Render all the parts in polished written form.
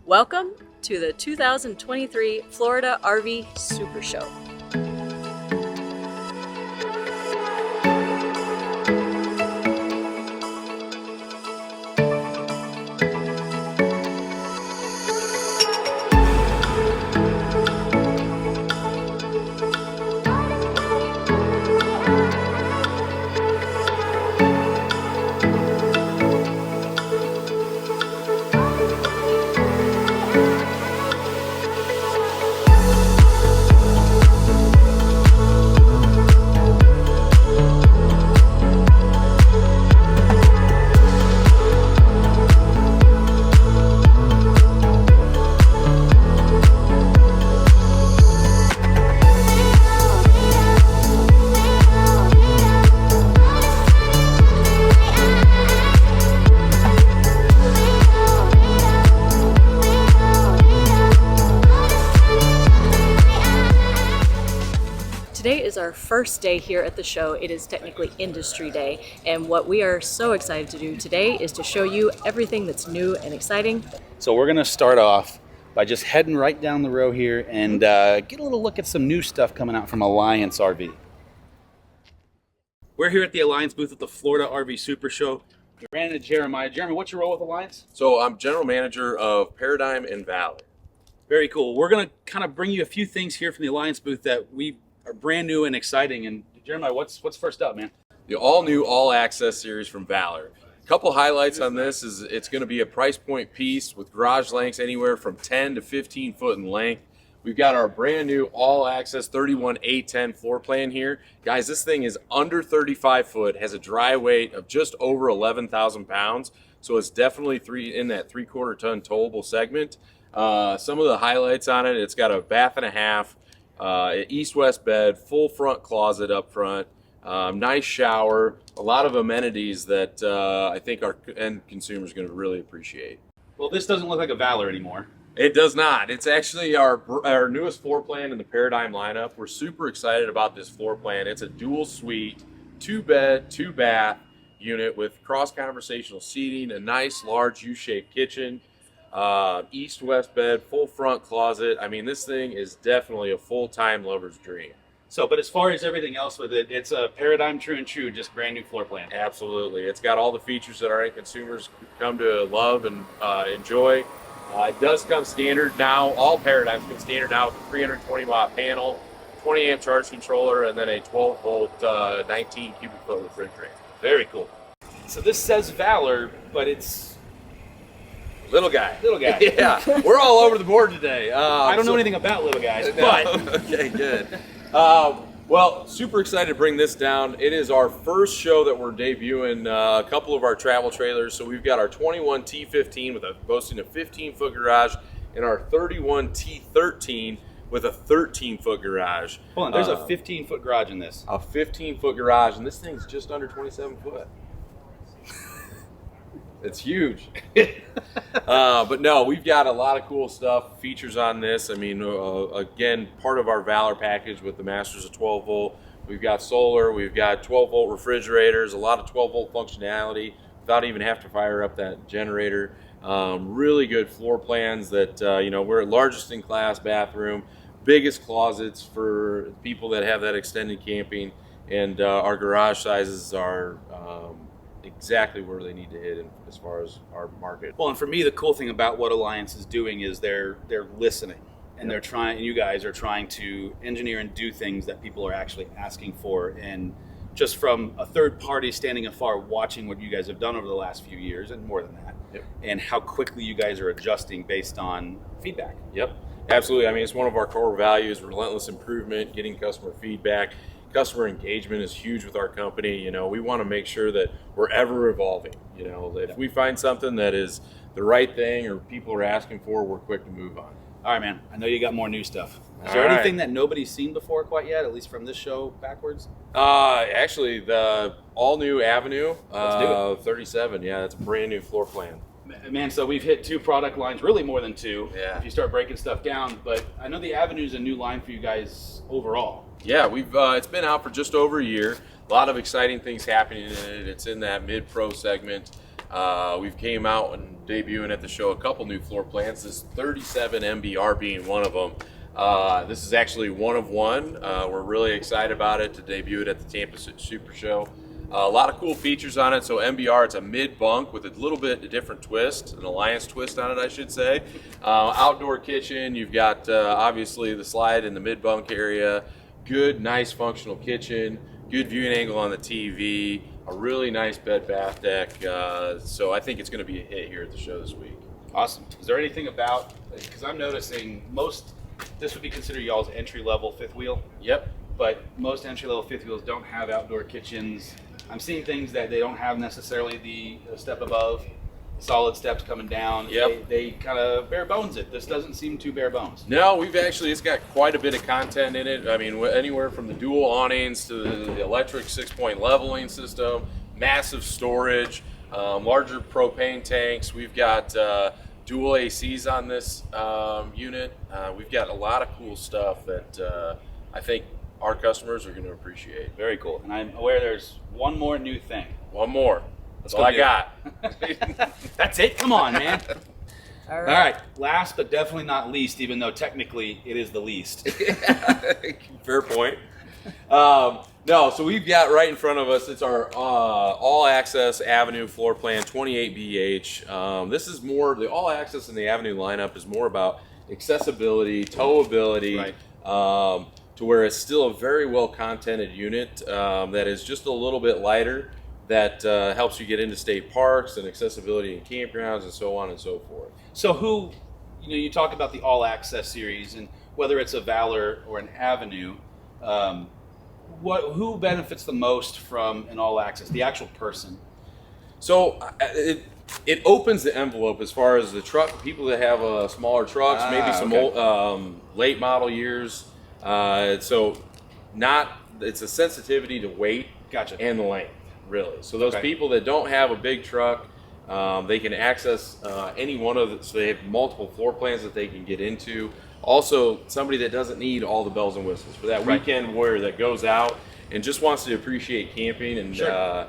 Welcome to the 2023 Florida RV Supershow. Today is our first day here at the show. It is technically Industry Day, and what we are so excited to do today is to show you everything that's new and exciting. So we're going to start off by just heading right down the row here and get a little look at some new stuff coming out from Alliance RV. We're here at the Alliance booth at the Florida RV Supershow. We ran into Jeremiah. Jeremy, what's your role with Alliance? So I'm general manager of Paradigm and Valley. Very cool. We're going to kind of bring you a few things here from the Alliance booth that we are brand new and exciting. And Jeremiah, what's first up, man? The all-new all-access series from Valor. A couple highlights on this is it's going to be a price point piece with garage lengths anywhere from 10 to 15 foot in length. We've got our brand new all-access 31A10 floor plan here. Guys, this thing is under 35 foot, has a dry weight of just over 11,000 pounds. So it's definitely in that 3/4 ton towable segment. Some of the highlights on it, it's got a bath and a half, east-west bed, full front closet up front, nice shower, a lot of amenities that I think our end consumers are going to really appreciate. Well, this doesn't look like a Valor anymore. It does not. It's actually our newest floor plan in the Paradigm lineup. We're super excited about this floor plan. It's a dual suite, 2-bed, 2-bath unit with cross-conversational seating, a nice large U-shaped kitchen, east-west bed, full front closet. I mean, this thing is definitely a full-time lover's dream. So, but as far as everything else with it, it's a Paradigm true and true, just brand new floor plan. Absolutely. It's got all the features that our end consumers come to love and enjoy. It does come standard now. All Paradigms come standard now with a 320 watt panel, 20 amp charge controller, and then a 12 volt 19 cubic foot refrigerator. Very cool. So this says Valor, but it's Little guy. little guy. Yeah, we're all over the board today. I don't know anything about little guys, No. but Okay, good. Well, super excited to bring this down. It is our first show that we're debuting a couple of our travel trailers. So we've got our 21 T15 boasting a 15-foot garage, and our 31 T13 with a 13-foot garage. hold on, there's a 15-foot garage in this. A 15-foot garage, and this thing's just under 27 foot. It's huge. But no, we've got a lot of cool stuff, features on this. I mean, again, part of our Valor package with the Masters of 12 volt. We've got solar, we've got 12 volt refrigerators, a lot of 12 volt functionality without even having to fire up that generator. Really good floor plans that, we're largest in class bathroom, biggest closets for people that have that extended camping, and our garage sizes are exactly where they need to hit as far as our market. Well, and for me, the cool thing about what Alliance is doing is they're listening, and they're trying. And you guys are trying to engineer and do things that people are actually asking for, and just from a third party standing afar, watching what you guys have done over the last few years, and more than that, and how quickly you guys are adjusting based on feedback. Yep, absolutely. I mean, it's one of our core values: relentless improvement, getting customer feedback. Customer engagement is huge with our company. We want to make sure that we're ever evolving. If we find something that is the right thing or people are asking for, we're quick to move on. All right, man. I know you got more new stuff. Is there anything that nobody's seen before quite yet, at least from this show backwards? Actually, the all-new Avenue Let's do it. 37. Yeah, that's a brand new floor plan. Man, so we've hit 2 product lines, really more than 2, Yeah. if you start breaking stuff down. But I know the Avenue is a new line for you guys overall. Yeah, it's been out for just over a year. A lot of exciting things happening in it. It's in that mid-pro segment. We've came out and debuting at the show a couple new floor plans. This 37 MBR being one of them. This is actually one of one. We're really excited about it to debut it at the Tampa Super Show. A lot of cool features on it. So MBR, it's a mid bunk with a little bit different twist, an Alliance twist on it, I should say. Outdoor kitchen. You've got obviously the slide in the mid bunk area. Good, nice, functional kitchen. Good viewing angle on the TV. A really nice bed bath deck. So I think it's going to be a hit here at the show this week. Awesome. Is there anything about, because I'm noticing this would be considered y'all's entry level fifth wheel. Yep. But most entry level fifth wheels don't have outdoor kitchens. I'm seeing things that they don't have necessarily the step above, solid steps coming down. Yep. They kind of bare bones it. This doesn't seem too bare bones. No, it's got quite a bit of content in it. I mean, anywhere from the dual awnings to the electric 6-point leveling system, massive storage, larger propane tanks. We've got dual ACs on this unit. We've got a lot of cool stuff that I think our customers are going to appreciate. Very cool. And I'm aware there's one more new thing. One more. That's all I got. That's it? Come on, man. All All right. Last but definitely not least, even though technically it is the least. Fair point. No, so we've got right in front of us, it's our all-access Avenue floor plan, 28BH. This is more, the all-access and the Avenue lineup is more about accessibility, towability, Right. To where it's still a very well-contented unit that is just a little bit lighter, that helps you get into state parks and accessibility in campgrounds and so on and so forth. So you talk about the All Access series, and whether it's a Valor or an Avenue, who benefits the most from an All Access? The actual person. So it opens the envelope as far as the truck, people that have smaller trucks, maybe some old, late model years. So it's a sensitivity to weight Gotcha. and the length, really. So those Okay. people that don't have a big truck, they can access any one of the, so they have multiple floor plans that they can get into. Also, somebody that doesn't need all the bells and whistles for that Right. weekend warrior that goes out and just wants to appreciate camping and Sure.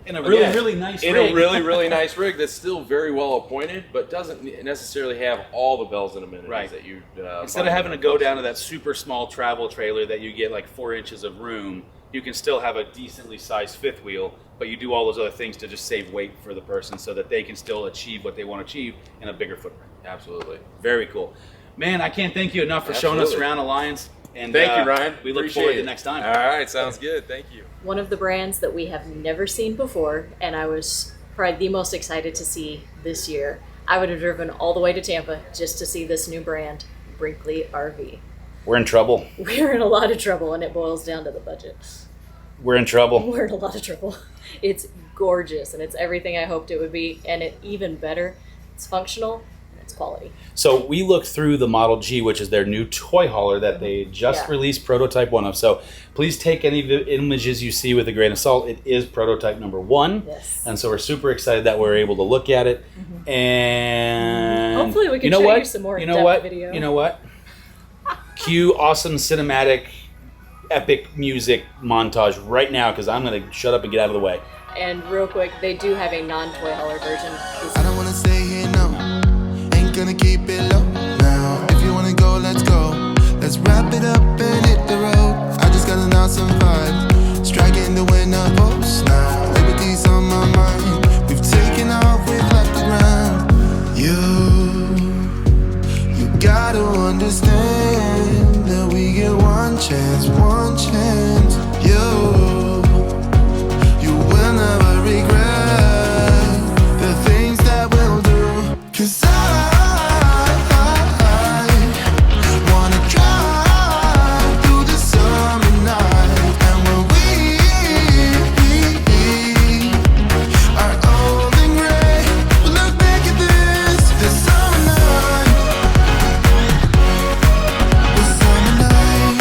In a really nice in rig. a really nice rig that's still very well appointed, but doesn't necessarily have all the bells and amenities Right. that you Instead of having to go down to that super small travel trailer that you get like 4 inches of room, you can still have a decently sized fifth wheel, but you do all those other things to just save weight for the person so that they can still achieve what they want to achieve in a bigger footprint. Absolutely. Very cool. Man, I can't thank you enough for showing us Absolutely. around Alliance. And Thank you, Ryan. We look Appreciate forward to it. next time. All right, sounds good. Thank you. One of the brands that we have never seen before, and I was probably the most excited to see this year. I would have driven all the way to Tampa just to see this new brand, Brinkley RV. We're in trouble. We're in a lot of trouble, and it boils down to the budget. We're in trouble. We're in a lot of trouble. It's gorgeous, and it's everything I hoped it would be, and it even better. It's functional, and it's quality. So we looked through the Model G, which is their new toy hauler that they just Yeah. released prototype 1 of. So please take any of the images you see with a grain of salt. It is prototype number 1. Yes. And so we're super excited that we're able to look at it. And Hopefully we can you know show what? you some more You know in-depth what? video. You know what? Cue awesome cinematic epic music montage right now, because I'm going to shut up and get out of the way. And real quick, they do have a non-toy hauler version. I don't wanna stay here, no. Ain't gonna keep it low now. If you wanna go, let's go. Let's wrap it up and hit the road. I just got an awesome vibe, striking the winner post now. Liberty's on my mind. We've taken off, we've left the ground. You gotta understand that we get one chance, one chance. You will never regret the things that we'll do. 'Cause I wanna drive through the summer night. And when we are old and gray, we'll look back at this summer night. The summer night,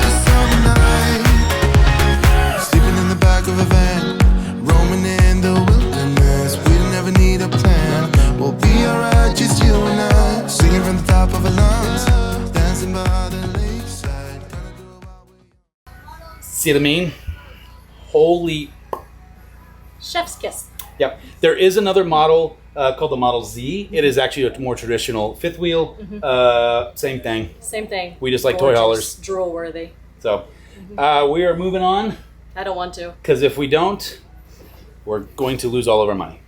the summer night. Sleeping in the back of a van, roaming in the wilderness. We don't ever need a plan. We'll be alright, just you and I. Singing from the top of our lungs, dancing by the lakeside. Gonna do it while we See what I mean? Holy, Chef's kiss. Yep. There is another model called the Model Z. It is actually a more traditional fifth wheel. Same thing. Same thing. We just like toy haulers. Drool worthy. So we are moving on. I don't want to. Because if we don't, we're going to lose all of our money.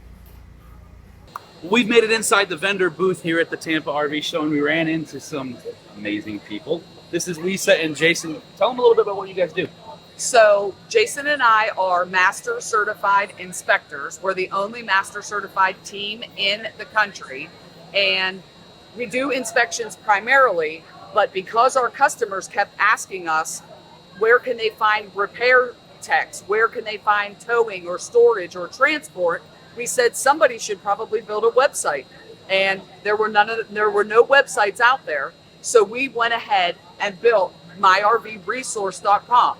We've made it inside the vendor booth here at the Tampa RV Show, and we ran into some amazing people. This is Lisa and Jason. Tell them a little bit about what you guys do. So Jason and I are master certified inspectors. We're the only master certified team in the country, and we do inspections primarily, but because our customers kept asking us, where can they find repair techs? Where can they find towing or storage or transport? We said somebody should probably build a website, and there were no websites out there. So we went ahead and built myrvresource.com.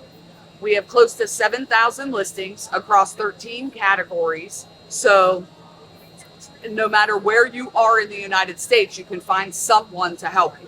We have close to 7,000 listings across 13 categories. So no matter where you are in the United States, you can find someone to help you.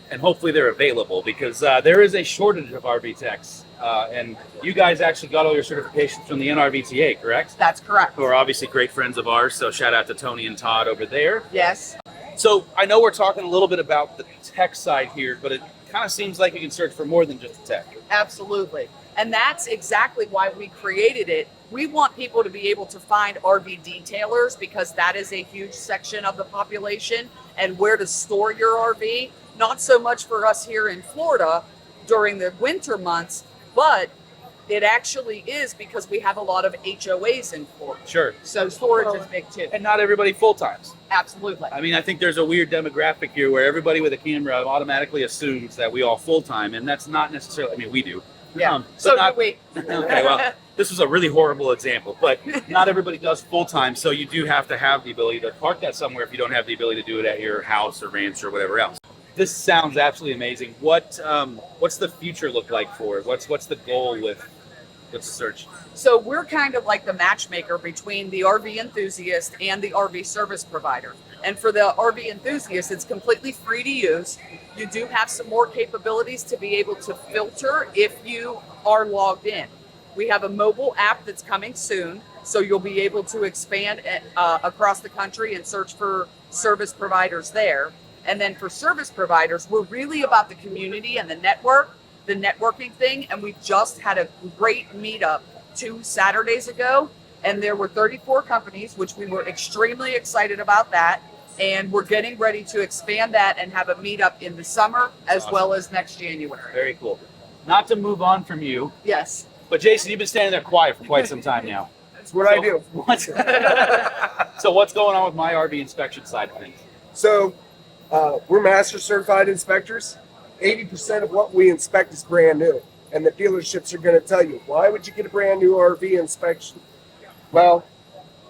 And hopefully they're available, because there is a shortage of RV techs. And you guys actually got all your certifications from the NRVTA, correct? That's correct. Who are obviously great friends of ours. So shout out to Tony and Todd over there. Yes. So I know we're talking a little bit about the tech side here, but it kind of seems like you can search for more than just tech. Absolutely. And that's exactly why we created it. We want people to be able to find RV detailers, because that is a huge section of the population, and where to store your RV. Not so much for us here in Florida during the winter months, but it actually is because we have a lot of HOAs in Florida. Sure. So storage is big too. And not everybody full-times. Absolutely. I mean, I think there's a weird demographic here where everybody with a camera automatically assumes that we all full-time, and that's not necessarily, I mean, we do. Yeah. But So not, do we. Okay, well, this was a really horrible example, but not everybody does full-time, so you do have to have the ability to park that somewhere if you don't have the ability to do it at your house or ranch or whatever else. This sounds absolutely amazing. What's the future look like for it? What's the goal with the search? So we're kind of like the matchmaker between the RV enthusiast and the RV service provider. And for the RV enthusiast, it's completely free to use. You do have some more capabilities to be able to filter if you are logged in. We have a mobile app that's coming soon, so you'll be able to expand across the country and search for service providers there. And then for service providers, we're really about the community and the networking thing. And we just had a great meetup 2 Saturdays ago, and there were 34 companies, which we were extremely excited about that. And we're getting ready to expand that and have a meetup in the summer as well as next January. Very cool. Not to move on from you, Yes. but Jason, you've been standing there quiet for quite some time now. That's what I do. So what's going on with my RV inspection side of things? So we're master certified inspectors. 80% of what we inspect is brand new. And the dealerships are going to tell you, why would you get a brand new RV inspection? Well,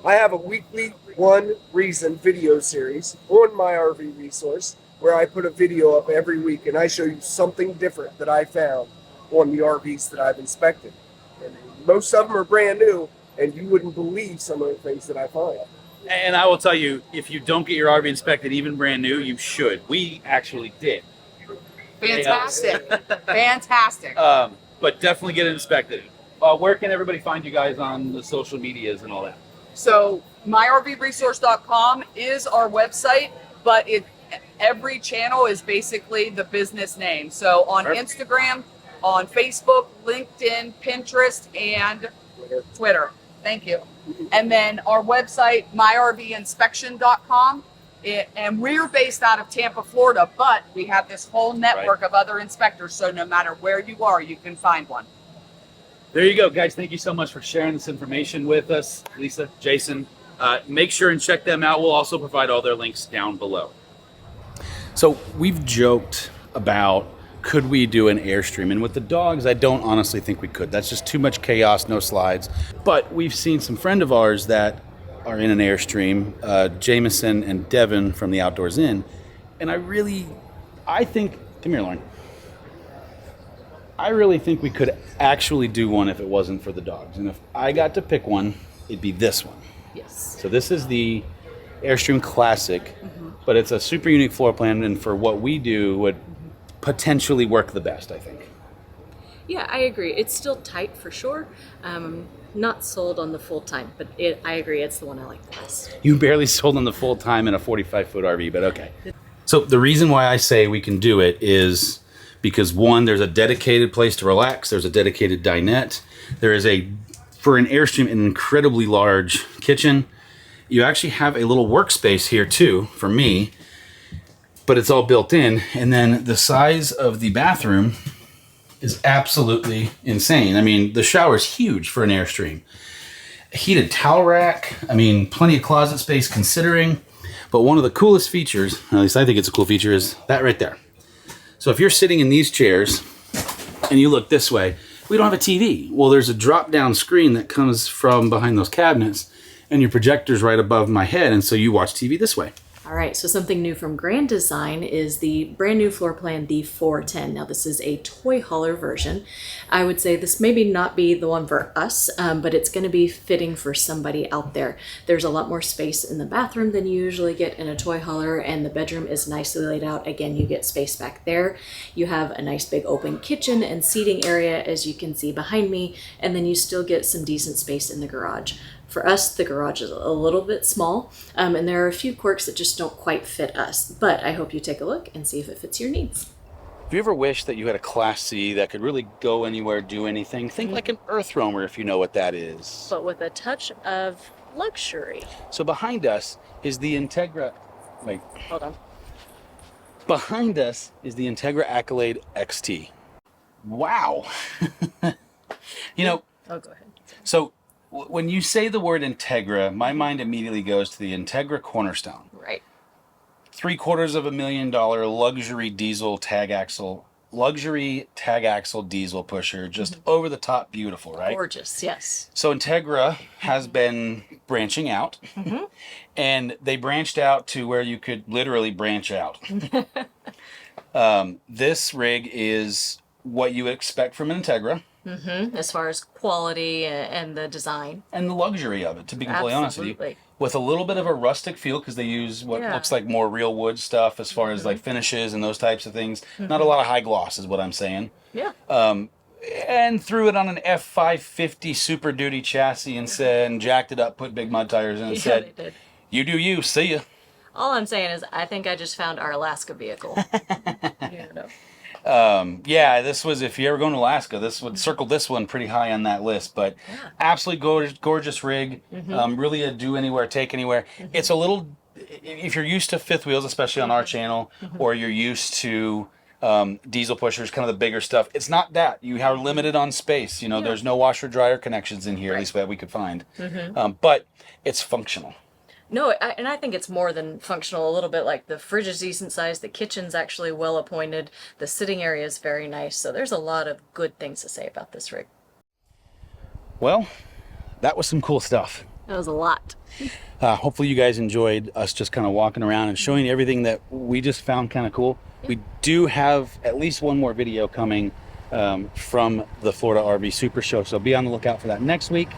I have a weekly One Reason video series on my RV resource where I put a video up every week and I show you something different that I found on the RVs that I've inspected. And most of them are brand new, and you wouldn't believe some of the things that I find. And I will tell you, if you don't get your RV inspected, even brand new, you should. We actually did. Fantastic. Fantastic. But definitely get it inspected. Where can everybody find you guys on the social medias and all that? So myrvresource.com is our website, but every channel is basically the business name. So on Instagram, on Facebook, LinkedIn, Pinterest, and Twitter. Thank you. And then our website, myrvinspection.com. And we're based out of Tampa, Florida, but we have this whole network of other inspectors. So no matter where you are, you can find one. There you go, guys. Thank you so much for sharing this information with us, Lisa, Jason. Make sure and check them out. We'll also provide all their links down below. So we've joked about, could we do an Airstream? And with the dogs, I don't honestly think we could. That's just too much chaos, no slides. But we've seen some friend of ours that are in an Airstream, Jameson and Devin from the Outdoors Inn. And I think, come here, Lauren. I really think we could actually do one if it wasn't for the dogs. And if I got to pick one, it'd be this one. Yes. So this is the Airstream Classic, but it's a super unique floor plan, and for what we do would potentially work the best, I think. Yeah, I agree. It's still tight for sure. not sold on the full time, but I agree, it's the one I like the best. You barely sold on the full time in a 45-foot RV, but okay. So the reason why I say we can do it is because, one, there's a dedicated place to relax. There's a dedicated dinette. There is for an Airstream, an incredibly large kitchen. You actually have a little workspace here too, for me, but it's all built in. And then the size of the bathroom is absolutely insane. I mean, the shower's huge for an Airstream. A heated towel rack. I mean, plenty of closet space considering. But one of the coolest features, at least I think it's a cool feature, is that right there. So if you're sitting in these chairs and you look this way, we don't have a TV. Well, there's a drop-down screen that comes from behind those cabinets, and your projector's right above my head, and so you watch TV this way. All right, so something new from Grand Design is the brand new floor plan, the 410. Now this is a toy hauler version. I would say this maybe not be the one for us, but it's gonna be fitting for somebody out there. There's a lot more space in the bathroom than you usually get in a toy hauler, and the bedroom is nicely laid out. Again, you get space back there. You have a nice big open kitchen and seating area, as you can see behind me, and then you still get some decent space in the garage. For us, the garage is a little bit small, and there are a few quirks that just don't quite fit us, but I hope you take a look and see if it fits your needs. Have you ever wished that you had a Class C that could really go anywhere, do anything? Think like an Earth Roamer, if you know what that is. But with a touch of luxury. So behind us is the Integra, wait. Hold on. Behind us is the Integra Accolade XT. Wow. You know. Oh, go ahead. So when you say the word Integra, my mind immediately goes to the Integra Cornerstone. Right. $750,000 luxury tag axle diesel pusher, just over the top beautiful, right? Gorgeous, yes. So Integra has been branching out, and they branched out to where you could literally branch out. This rig is what you would expect from an Integra. As far as quality and the design. And the luxury of it, to be completely honest with you. Absolutely. With a little bit of a rustic feel, because they use what looks like more real wood stuff as far as like finishes and those types of things. Not a lot of high gloss is what I'm saying. Yeah. And threw it on an F550 Super Duty chassis and said, and jacked it up, put big mud tires in, and said, they did. "You do you, see ya." All I'm saying is I think I just found our Alaska vehicle. Yeah, this was, if you're ever going to Alaska, this would circle this one pretty high on that list. But absolutely gorgeous rig. Really a do anywhere, take anywhere. It's a little, if you're used to fifth wheels, especially on our channel, or you're used to diesel pushers, kind of the bigger stuff, it's not that. You are limited on space. You know, there's no washer dryer connections in here, at least that we could find. But it's functional. No, and I think it's more than functional. A little bit like the fridge is decent size, the kitchen's actually well appointed, the sitting area is very nice. So there's a lot of good things to say about this rig. Well, that was some cool stuff. That was a lot. Hopefully you guys enjoyed us just kind of walking around and showing you everything that we just found kind of cool. We do have at least one more video coming from the Florida RV Supershow, so be on the lookout for that next week.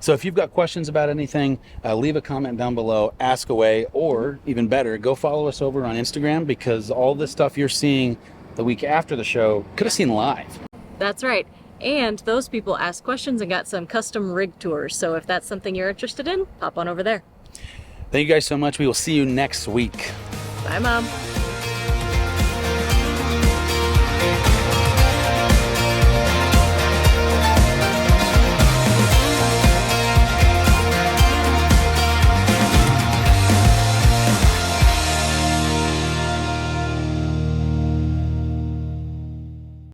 So if you've got questions about anything, leave a comment down below, ask away, or even better, go follow us over on Instagram, because all this stuff you're seeing the week after the show could have seen live. That's right. And those people asked questions and got some custom rig tours. So if that's something you're interested in, pop on over there. Thank you guys so much. We will see you next week. Bye, Mom.